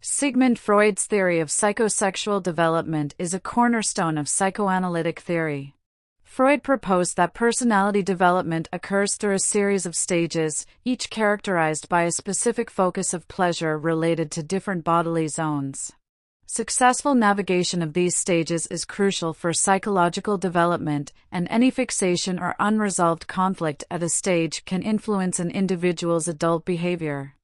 Sigmund Freud's theory of psychosexual development is a cornerstone of psychoanalytic theory. Freud proposed that personality development occurs through a series of stages, each characterized by a specific focus of pleasure related to different bodily zones. Successful navigation of these stages is crucial for psychological development, and any fixation or unresolved conflict at a stage can influence an individual's adult behavior.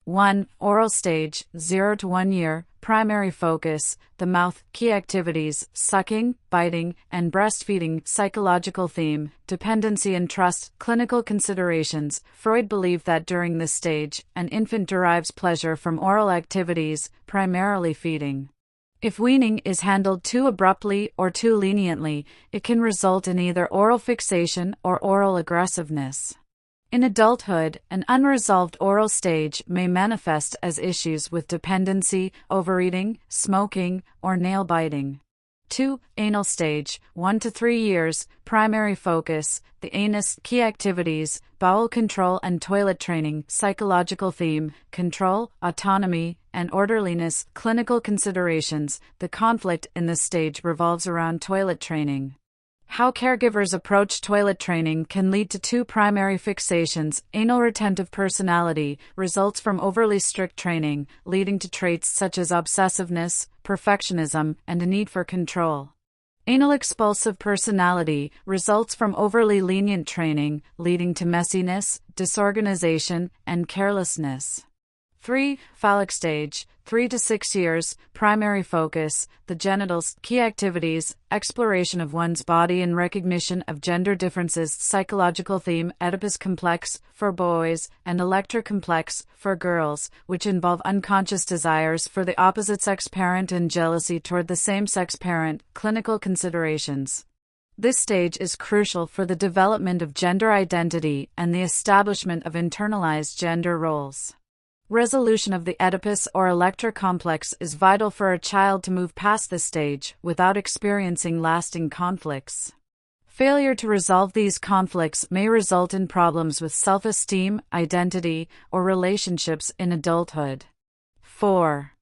1. Oral stage, 0 to 1 year, primary focus, the mouth, key activities, sucking, biting, and breastfeeding, psychological theme, dependency and trust, clinical considerations. Freud believed that during this stage, an infant derives pleasure from oral activities, primarily feeding. If weaning is handled too abruptly or too leniently, it can result in either oral fixation or oral aggressiveness. In adulthood, an unresolved oral stage may manifest as issues with dependency, overeating, smoking, or nail biting. 2. Anal stage, 1 to 3 years, primary focus, the anus, key activities, bowel control and toilet training, psychological theme, control, autonomy, and orderliness, clinical considerations. The conflict in this stage revolves around toilet training. How caregivers approach toilet training can lead to two primary fixations. Anal retentive personality results from overly strict training, leading to traits such as obsessiveness, perfectionism, and a need for control. Anal expulsive personality results from overly lenient training, leading to messiness, disorganization, and carelessness. 3. Phallic stage, 3 to 6 years, primary focus, the genitals, key activities, exploration of one's body and recognition of gender differences, psychological theme, Oedipus complex, for boys, and Electra complex, for girls, which involve unconscious desires for the opposite sex parent and jealousy toward the same-sex parent, clinical considerations. This stage is crucial for the development of gender identity and the establishment of internalized gender roles. Resolution of the Oedipus or Electra complex is vital for a child to move past this stage without experiencing lasting conflicts. Failure to resolve these conflicts may result in problems with self-esteem, identity, or relationships in adulthood. 4.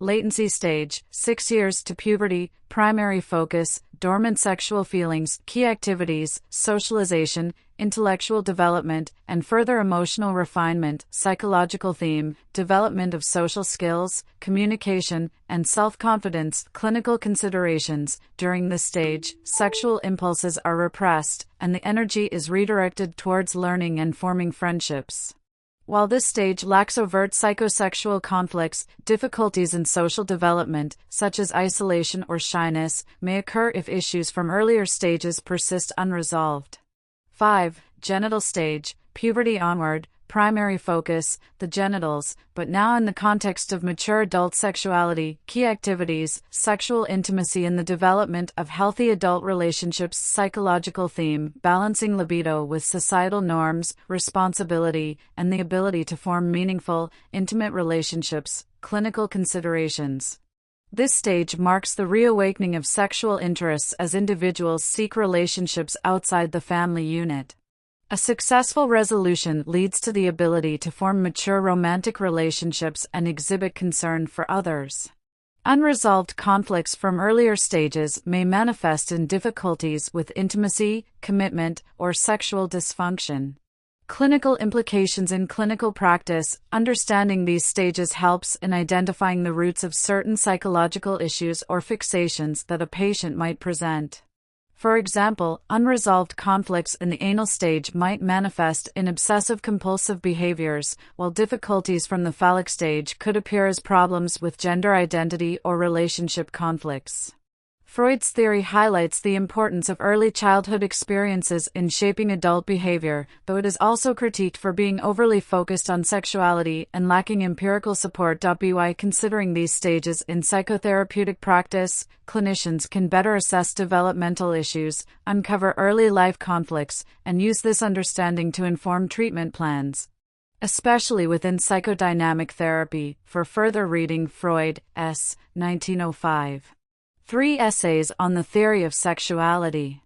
Latency stage, 6 years to puberty, primary focus, dormant sexual feelings, key activities, socialization, intellectual development, and further emotional refinement, psychological theme, development of social skills, communication, and self-confidence, clinical considerations. During this stage, sexual impulses are repressed, and the energy is redirected towards learning and forming friendships. While this stage lacks overt psychosexual conflicts, difficulties in social development, such as isolation or shyness, may occur if issues from earlier stages persist unresolved. 5. Genital stage, puberty onward, primary focus, the genitals, but now in the context of mature adult sexuality, key activities, sexual intimacy and the development of healthy adult relationships, psychological theme, balancing libido with societal norms, responsibility, and the ability to form meaningful, intimate relationships, clinical considerations. This stage marks the reawakening of sexual interests as individuals seek relationships outside the family unit. A successful resolution leads to the ability to form mature romantic relationships and exhibit concern for others. Unresolved conflicts from earlier stages may manifest in difficulties with intimacy, commitment, or sexual dysfunction. Clinical implications in clinical practice. Understanding these stages helps in identifying the roots of certain psychological issues or fixations that a patient might present. For example, unresolved conflicts in the anal stage might manifest in obsessive-compulsive behaviors, while difficulties from the phallic stage could appear as problems with gender identity or relationship conflicts. Freud's theory highlights the importance of early childhood experiences in shaping adult behavior, though it is also critiqued for being overly focused on sexuality and lacking empirical support. By considering these stages in psychotherapeutic practice, clinicians can better assess developmental issues, uncover early life conflicts, and use this understanding to inform treatment plans, especially within psychodynamic therapy. For further reading, Freud, S. 1905. 3 Essays on the Theory of Sexuality.